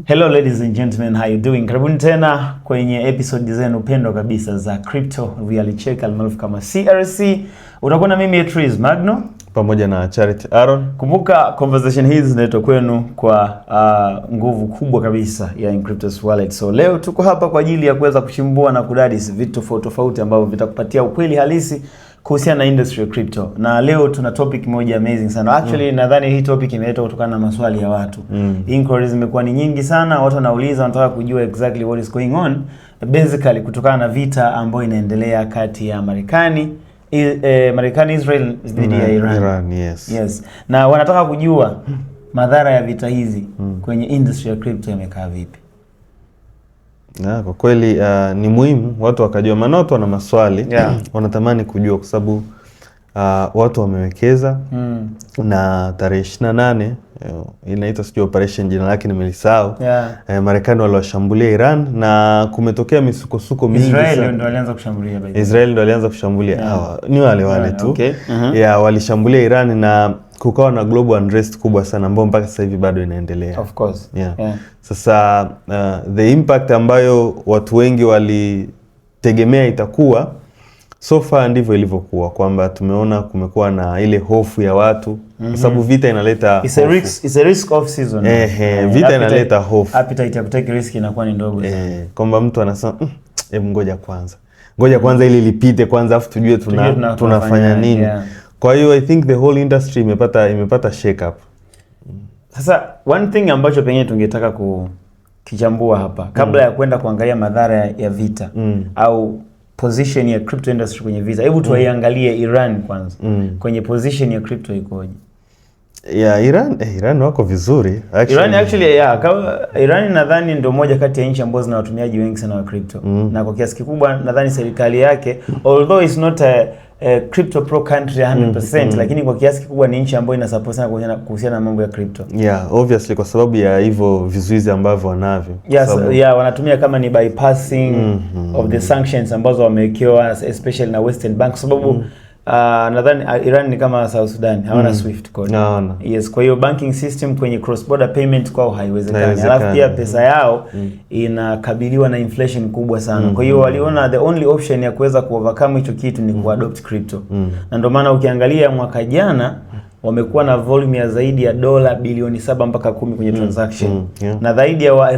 Hello ladies and gentlemen, how you doing? Karibuni tena kwenye episode zenu pendwa kabisa za Crypto Reality Check almaarufu kama CRC. Utakuwa na mimi Tris Magno pamoja na Charity Aaron. Kumbuka conversation hizi zinaletwa kwenu kwa nguvu kubwa kabisa ya Inkryptus Wallet. So leo tuko hapa kwa ajili ya kuweza kuchimbua na kudadisi vitu tofauti ambavyo vitakupatia ukweli halisi kuhusiana na industry ya crypto. Na leo tuna topic moja amazing sana. Actually nadhani hii topic imeletwa kutokana na maswali ya watu. Inquiries zimekuwa ni nyingi sana, watu wanauliza, wanataka kujua exactly what is going on. Basically kutokana na vita ambayo inaendelea kati ya Marekani Israel dhidi ya Iran. Yes. Na wanataka kujua madhara ya vita hizi kwenye industry ya crypto yamekaa vipi. Na kwa kweli ni muhimu watu wakajua, maana watu wana maswali, wanatamani kujua kwa sababu watu wamewekeza na tarehe 28 inaitwa sijui operation, jina lake nimelisahau. Marekani waliwashambulia Iran na kumetokea misukosuko mingi sana. Israel ndio alianza kushambulia Israel ndio alianza kushambulia. Ni wale tu. Okay. Walishambulia Iran na kukawa na global unrest kubwa sana ambayo mpaka sasa hivi bado inaendelea. Of course. Sasa the impact ambayo watu wengi walitegemea itakuwa so far ndivyo ilivyokuwa, kwamba tumeona kumekuwa na ile hofu ya watu kwa sababu vita inaleta it's a risk off season. Vita inaleta hofu. Appetite ya kutake risk inakuwa ni ndogo sana. Kwamba mtu anasema hebu ngoja kwanza ili lipite kwanza afu tujue tunafanya nini. Kwa hiyo I think the whole industry imepata shake up. Sasa one thing ambacho pengine tungetaka kukichambua hapa kabla ya kwenda kuangalia madhara ya vita au position ya crypto industry kwenye vita, hebu tuiangalie Iran kwanza. Kwenye position ya crypto ikoje? Iran wako vizuri actually. Iran nadhani ndio moja kati ya nchi ambazo zina watumiaji wengi sana wa crypto. Na kwa kiasi kikubwa nadhani serikali yake, although it's not a crypto pro country 100%, lakini kwa kiasi kikubwa ni nchi ambayo ina support sana kuhusiana na mambo ya crypto. Obviously kwa sababu ya hivyo vizuizi ambavyo wanavyo. Wanatumia kama ni bypassing of the sanctions ambazo wamewekewa especially na Western Bank, kwa sababu nadhani Iran ni kama South Sudan, hawana Swift code. Yes, kwa hiyo banking system kwenye cross border payment kwao haiwezekani. Alafu pia pesa yao inakabiliwa na inflation kubwa sana. Kwa hiyo waliona the only option ya kuweza kuovercome hicho kitu ni kuadopt crypto. Na ndio maana ukiangalia mwaka jana wamekuwa na volume ya zaidi ya dola bilioni 7 mpaka 10 kwenye transaction. Na zaidi ya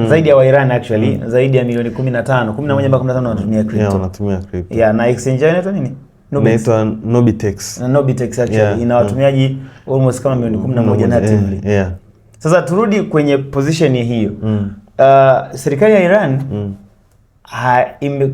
zaidi ya Iran actually zaidi ya milioni 11 mpaka 15 wanatumia crypto. Na exchange inaitwa nini? Inaitwa Nobitex. Nobitex actually ina watumiaji almost kama milioni 11 natively. Sasa turudi kwenye position hiyo. Serikali ya Iran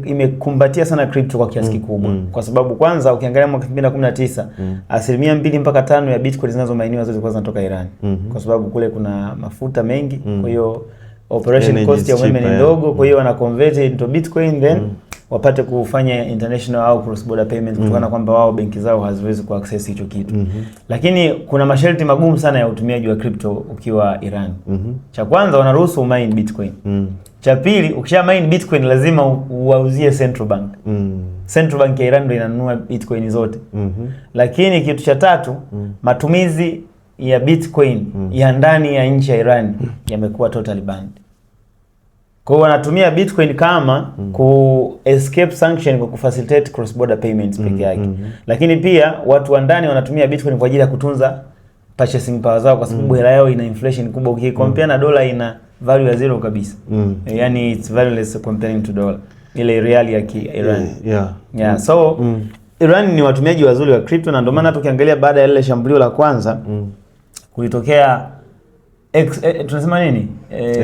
imekumbatia sana crypto kwa kiasi kikubwa. Kwa sababu kwanza ukiangalia mwaka 2019 asilimia 2 mpaka 5 ya Bitcoin zinazomainiwa zote zilikuwa zinatoka Iran. Kwa sababu kule kuna mafuta mengi, kwa hiyo operation cost ya umeme ni ndogo, kwa hiyo wana convert into Bitcoin then wapate kufanya international au cross border payment kutokana kwamba wao benki zao haziwezi ku access hicho kitu. Lakini kuna masharti magumu sana ya utumiaji wa crypto ukiwa Iran. Cha kwanza wanaruhusu mine Bitcoin. Cha pili, ukisha mine Bitcoin lazima uwauzie Central Bank. Central Bank ya Iran ndio inanunua Bitcoin zote. Lakini kitu cha tatu, matumizi ya Bitcoin ya ndani ya nchi ya Iran yamekuwa totally banned. Kwa hiyo wanatumia Bitcoin kama ku escape sanction kwa kufacilitate cross border payments peke yake. Lakini pia watu wa ndani wanatumia Bitcoin kwa ajili ya kutunza purchasing power zao, kwa sababu hela yao ina inflation kubwa. Ukicompare na dola ina value ya zero kabisa. Yani it's valueless comparing to dollar. Ile real ya Iran. So Iran ni watumiaji wazuri wa crypto, na ndio maana tukiangalia baada ya ile shambulio la kwanza kulitokea tunasema nini?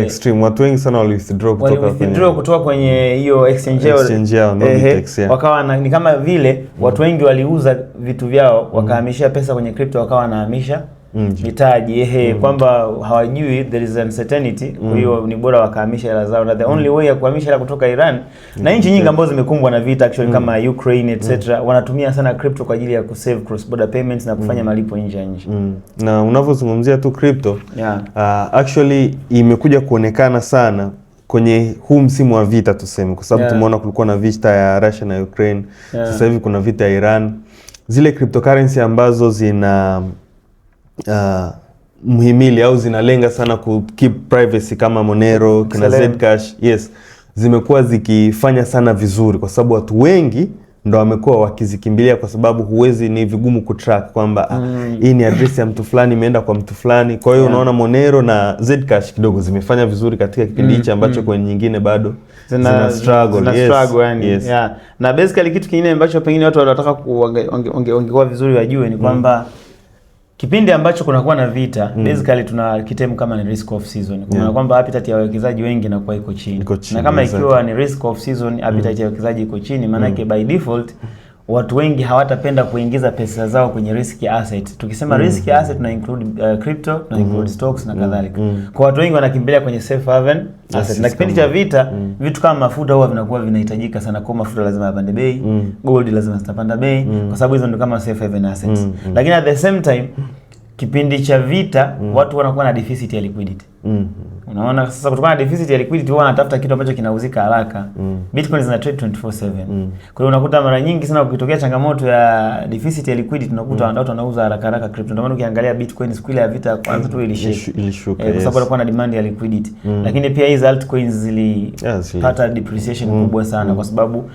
Extreme. Watu wengi sana withdraw kutoka kwenye hiyo exchange yao Nobitex. Wakawa ni kama vile watu wengi waliuza vitu vyao wakahamishia pesa kwenye crypto, wakawa wanahamisha mitaji kwamba hawajui there is uncertainty. Kwa hiyo ni bora wakahamisha hela zao, na the only way ya kuhamisha hela kutoka Iran na nchi nyingi ambazo zimekumbwa na vita actually kama Ukraine etc. wanatumia sana crypto kwa ajili ya kusave cross border payments na kufanya malipo nje ya nchi. Na unavyozungumzia tu crypto actually imekuja kuonekana sana kwenye huu msimu wa vita tuseme, kwa sababu tumeona kulikuwa na vita ya Russia na Ukraine. Sasa hivi kuna vita ya Iran. Zile cryptocurrency ambazo zina mhimili au zinalenga sana ku keep privacy kama Monero, kina Zcash, yes, zimekuwa zikifanya sana vizuri kwa sababu watu wengi ndo wamekuwa wakizikimbilia kwa sababu huwezi, ni vigumu kutrack kwamba hii ni address ya mtu fulani imeenda kwa mtu fulani. Kwa hiyo unaona Monero na Zcash kidogo zimefanya vizuri katika kipindi hichi ambacho kwenye nyingine bado zina struggle. Yes. Yeah. Na basically kitu kingine ambacho pengine watu wanataka ongekuwa vizuri wajue ni kwamba kipindi ambacho kunakuwa na vita basically tuna kitemu kama ni risk off season. Kwa maana kwamba appetite ya wawekezaji wengi inakuwa iko chini. Na kama ikiwa ni risk off season, appetite ya wawekezaji iko chini, maana yake by default watu wengi hawatapenda kuingiza pesa zao kwenye risky asset. Tukisema risky asset tuna include crypto, tuna include stocks na kadhalika. Kwa watu wengi wanakimbilia kwenye safe haven asset. Na kipindi cha vita vitu kama mafuta huwa vinakuwa vinahitajika sana, kwa mafuta lazima yapande bei, gold lazima zitapanda bei, kwa sababu hizo ndio kama safe haven assets. Lakini at the same time kipindi cha vita watu wanakuwa na deficit ya liquidity. Unaona sasa kutokana na deficit ya liquidity wao wanatafuta kitu ambacho kinauzika haraka. Bitcoin zina trade 24/7. Kwa hiyo unakuta mara nyingi sana ukitokea changamoto ya deficit ya liquidity unakuta watu wanauza haraka haraka crypto. Ndio maana ukiangalia Bitcoin siku ile ya vita kwanza tu ilishuka. Kwa sababu kulikuwa na demand ya liquidity. Lakini pia hizo altcoins zilipata depreciation kubwa sana kwa sababu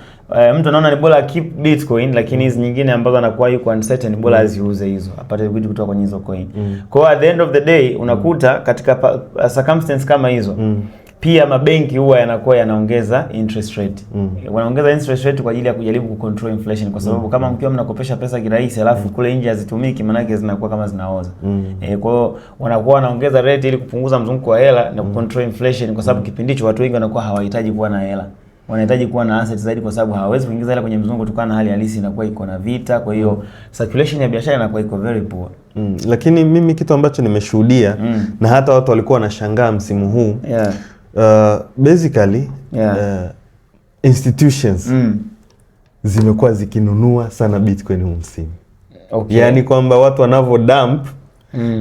mtu anaona ni bora keep Bitcoin, lakini hizi nyingine ambazo anakuwa yuko uncertain bora aziuze hizo apate liquidity kutoka kwenye hizo coin. Kwa hiyo at the end of the day unakuta katika circumstance kama hizo pia mabenki huwa yanakuwa yanaongeza interest rate. Wanaongeza interest rate kwa ajili ya kujaribu kucontrol inflation kwa sababu kama mkiwa mnakopesha pesa kirahisi alafu kule nje hazitumiki maana yake zinakuwa kama zinaoza. Kwa hiyo wanakuwa wanaongeza rate ili kupunguza mzunguko wa hela na kucontrol inflation kwa sababu kipindi hicho watu wengi wanakuwa hawahitaji kuwa na hela. Wanahitaji kuwa na assets zaidi kwa sababu hawawezi kuingiza hela kwenye mzunguko kutokana na hali halisi inakuwa iko na vita. Kwa hiyo circulation ya biashara inakuwa iko very poor. Lakini mimi kitu ambacho nimeshuhudia na hata watu walikuwa wanashangaa msimu huu basically institutions zimekuwa zikinunua sana Bitcoin huu msimu. Yaani kwamba watu wanavyo dump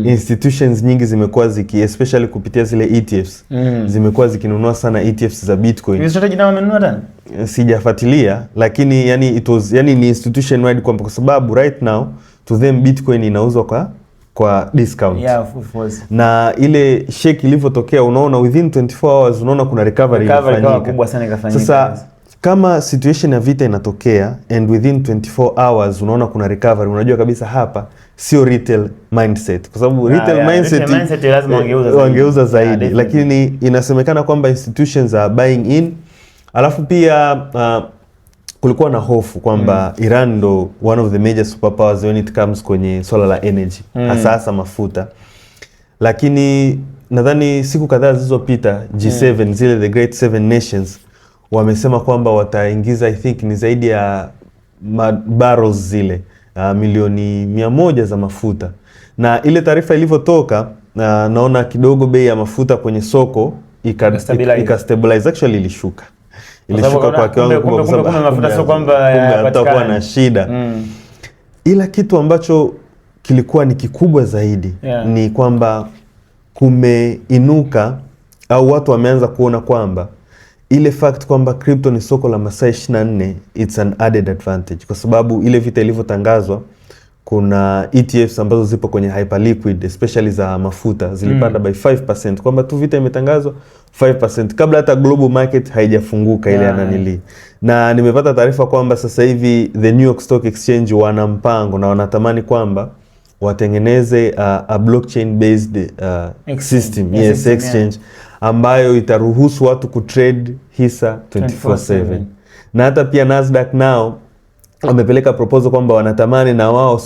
institutions nyingi zimekuwa especially kupitia zile ETFs zimekuwa zikinunua sana ETFs za Bitcoin. Ni strategy nao wamenunua tena? Sijafuatilia, lakini yani ni institution wide kwa sababu right now to them Bitcoin inauzwa kwa discount. Of course. Na ile shake ilivyotokea unaona within 24 hours unaona kuna recovery kubwa sana ikafanyika. Sasa kama situation ya vita inatokea and within 24 hours unaona kuna recovery, unajua kabisa hapa sio retail mindset kwa sababu retail mindset lazima wangeuza zaidi. Lakini inasemekana kwamba institutions are buying in. Alafu pia kulikuwa na hofu kwamba Iran ndo one of the major superpowers when it comes kwenye swala la energy, hasa mafuta. Lakini nadhani siku kadhaa zilizopita G7 zile the great 7 nations wamesema kwamba wataingiza I think ni zaidi ya barrels zile milioni 100 za mafuta. Na ile taarifa ilivyotoka naona kidogo bei ya mafuta kwenye soko ikastabilize, actually ilishuka kwa kiwango kubwa kwa sababu mafuta sio kwamba yatakuwa na shida. Ila kitu ambacho kilikuwa ni kikubwa zaidi ni kwamba kumeinuka au watu wameanza kuona kwamba ile fact kwamba crypto ni soko la masaa 24 it's an added advantage kwa sababu ile vita ilivyotangazwa kuna ETFs ambazo zipo kwenye hyperliquid especially za mafuta zilipanda by 5% kwamba tu vita imetangazwa 5% kabla hata global market haijafunguka ile ananili. Na nimepata taarifa kwamba sasa hivi the New York Stock Exchange wana mpango na wanatamani kwamba watengeneze a blockchain based system, exchange ambayo itaruhusu watu kutrade hisa 24/7. Na hata pia Nasdaq nao wamepeleka proposal kwamba wanatamani na wao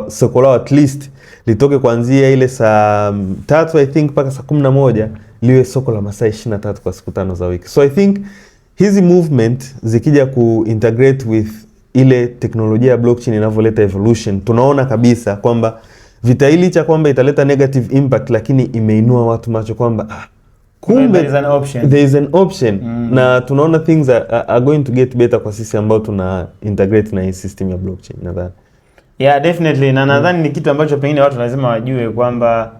soko lao at least litoke kuanzia ile saa 3 I think mpaka saa 11 liwe soko la masaa 23 kwa siku 5 za wiki. So I think hizi movement zikija kuintegrate with ile teknolojia ya blockchain inavyoleta evolution, tunaona kabisa kwamba vita hili cha kwamba italeta negative impact lakini imeinua watu macho kwamba kumbe there is an option. Na tunaona things are going to get better kwa sisi ambao tuna integrate na hii system ya blockchain nadhani. Definitely. Na nadhani ni kitu ambacho pengine watu lazima wajue kwamba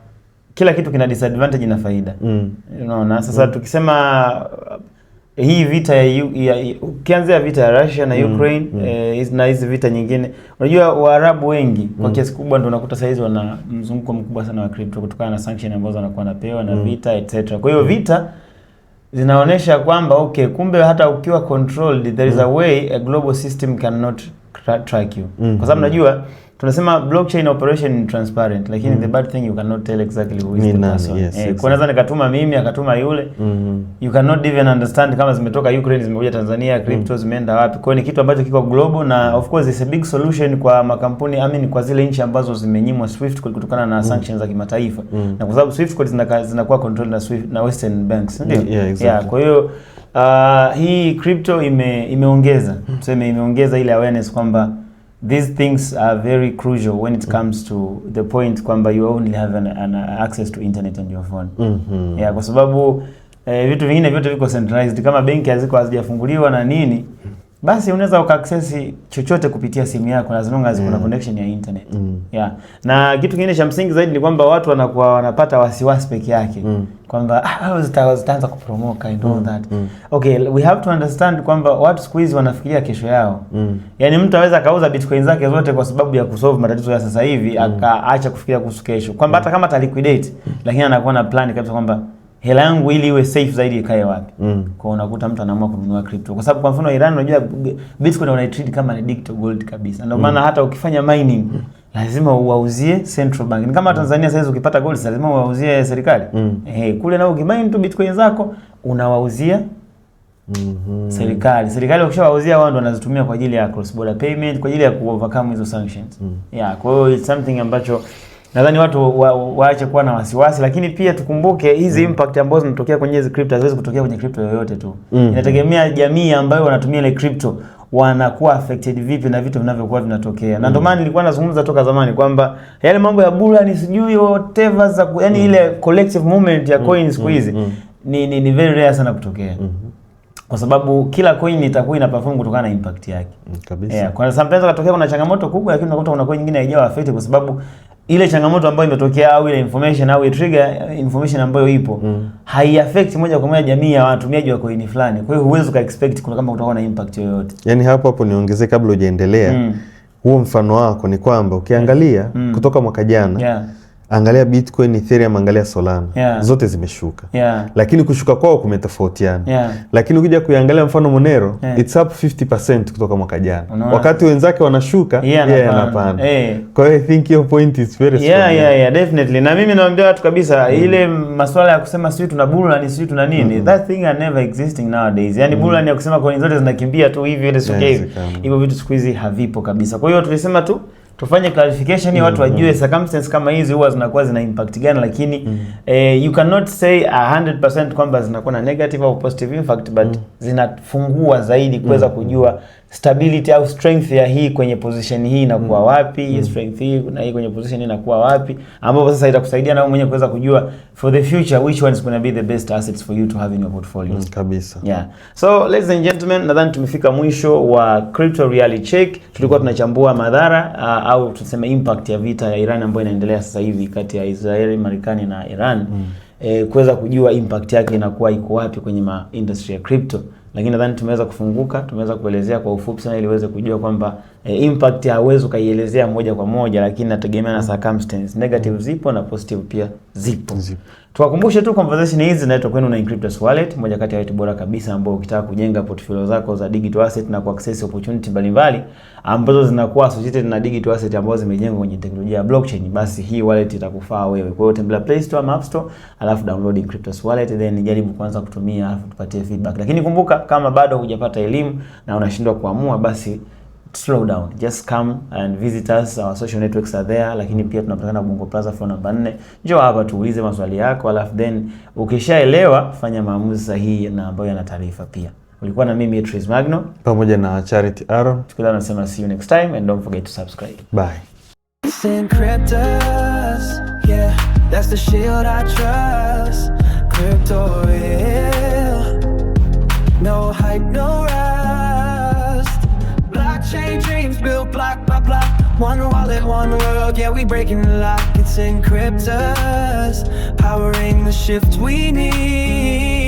kila kitu kina disadvantage na faida. Unaona sasa tukisema hii vita ukianzia vita ya Russia na Ukraine na hizi vita nyingine, unajua Waarabu wengi kwa kiasi kubwa ndio unakuta saizi wana mzunguko mkubwa sana wa crypto kutokana na sanction ambazo wanakuwa wanapewa na vita etc. Kwa hiyo vita zinaonesha kwamba okay, kumbe hata ukiwa controlled there is a way a global system cannot track you. Kwa sababu najua tunasema blockchain operation ni transparent, lakini the bad thing you cannot tell exactly who is the person. Exactly. Kwa naweza nikatuma mimi akatuma yule. You cannot even understand kama zimetoka Ukraine zimekuja Tanzania, crypto zimeenda wapi. Kwa hiyo ni kitu ambacho kiko global na of course it's a big solution kwa makampuni kwa zile nchi ambazo zimenyimwa Swift kutokana na sanctions za kimataifa. Na kwa sababu Swift codes zinakuwa controlled na Western banks, ndio? Exactly. Kwa hiyo hii crypto imeongeza imeongeza ile awareness kwamba these things are very crucial when it comes to the point kwamba you only have an access to internet on your phone. Kwa sababu vitu vingine vyote viko centralized, kama benki hazijafunguliwa na nini, basi unaweza uka-access chochote kupitia simu yako as long as kuna connection ya internet. Na kitu kingine cha msingi zaidi ni kwamba watu wanakuwa wanapata wasiwasi peke yake kwamba zitaanza kupromoka and all that. Okay, we have to understand kwamba watu siku hizi wanafikiria kesho yao. Yaani mtu anaweza kauza bitcoin zake zote kwa sababu ya kusolve matatizo ya sasa hivi, akaacha kufikiria kuhusu kesho. Kwamba hata kama ata liquidate, lakini anakuwa na plan kabisa kwamba hela yangu ili iwe safe zaidi ikae wapi. Kwa unakuta mtu anaamua kununua crypto. Kwa sababu kwa mfano Iran, unajua bitcoin wanaitreat kama ni digital gold kabisa. Ndio maana hata ukifanya mining lazima uwauzie central bank. Ni kama Tanzania sasa ukipata gold lazima uwauzie serikali. Kule nao ukimine tu bitcoin zako unawauzia serikali. Serikali ukishawauzia wao ndio wanazitumia kwa ajili ya cross border payment, kwa ajili ya ku-overcome hizo sanctions. Kwa hiyo it's something ambacho nadhani watu waache kuwa na wasiwasi, lakini pia tukumbuke hizi impact ambazo zinatokea kwenye hizi crypto haziwezi kutokea kwenye crypto yoyote tu. Inategemea jamii ambayo wanatumia ile crypto wanakuwa affected vipi na vitu vinavyokuwa vinatokea. Na ndio maana nilikuwa nazungumza toka zamani kwamba yale mambo ya bula ni sijui whatever za yani ile collective movement ya coins siku hizi ni very rare sana kutokea. Kwa sababu kila coin itakuwa ina perform kutokana na impact yake. Kabisa. Kwa sometimes katokea kuna changamoto kubwa, lakini unakuta kuna coin nyingine haijawa affected kwa sababu ile changamoto ambayo imetokea au ile information au trigger information ambayo ipo hai-affect moja kwa moja jamii ya watumiaji wa coin fulani. Kwa hiyo huwezi ka expect kuna kama kutakuwa na impact yoyote. Yaani hapo niongezee kabla hujaendelea. Huo mfano wako ni kwamba ukiangalia kutoka mwaka jana angalia Bitcoin, Ethereum, angalia Solana. Zote zimeshuka. Lakini kushuka kwao kumetofautiana. Lakini ukija kuangalia mfano Monero, it's up 50% kutoka mwaka jana. Wakati wenzake wanashuka, anapanda. Kwa hiyo I think your point is very strong. Definitely. Na mimi naambia watu kabisa ile masuala ya kusema sisi tuna bulla ni sisi tuna nini, that thing are never existing nowadays. Yaani bulla ni ya kusema coin zote zinakimbia tu hivi ile sio hivi. Hivyo vitu siku hizi havipo kabisa. Kwa hiyo tulisema tu tufanye clarification ya watu wajue circumstances kama hizi huwa zinakuwa zina impact gani, lakini you cannot say 100% kwamba zinakuwa na negative au positive impact, but zinafungua zaidi kuweza kujua stability au strength ya hii kwenye position hii inakuwa wapi, strength hii na hii kwenye position hii inakuwa wapi, ambapo sasa itakusaidia na wewe mwenyewe kuweza kujua for the future which one is going to be the best assets for you to have in your portfolio. Kabisa. So ladies and gentlemen, nadhani tumefika mwisho wa Crypto Reality Check. Tulikuwa tunachambua madhara au tuseme impact ya vita ya Iran ambayo inaendelea sasa hivi kati ya Israeli, Marekani na Iran. Kuweza kujua impact yake inakuwa iko wapi kwenye industry ya crypto. Lakini nadhani tumeweza kufunguka, tumeweza kuelezea kwa ufupi sana ili uweze kujua kwamba impact hauwezi kaielezea moja kwa moja, lakini inategemea na circumstances. Negative zipo na positive pia zipo. Tuwakumbushe tu conversation hizi zinaitwa kwenu na Inkryptus Wallet, moja kati ya wallet bora kabisa ambao ukitaka kujenga portfolio zako za digital asset na kuaccess opportunity mbalimbali ambazo zinakuwa associated na digital asset ambazo zimejengwa kwenye teknolojia ya blockchain, basi hii wallet itakufaa wewe. Kwa hiyo tembelea Play Store ama App Store, alafu download Inkryptus Wallet, then jaribu kwanza kutumia, alafu tupatie feedback. Lakini kumbuka, kama bado hujapata elimu na unashindwa kuamua, basi slow down, just come and visit us, our social networks are there. Lakini pia tunapatikana Bongo Plaza floor namba 4. Njoo hapa tuulize maswali yako, alafu then ukishaelewa fanya maamuzi sahihi na ambayo yana taarifa pia. Ulikuwa na mimi Trace Magno pamoja na Charity Aaron. Tukutane, nasema see you next time and don't forget to subscribe. Bye. Inkryptus, yeah, that's the shield I trust. Crypto real, no hype, no rust. Blockchain dreams built block by block. One wallet, one world, yeah, we breaking the lock. It's Inkryptus, powering the shift we need.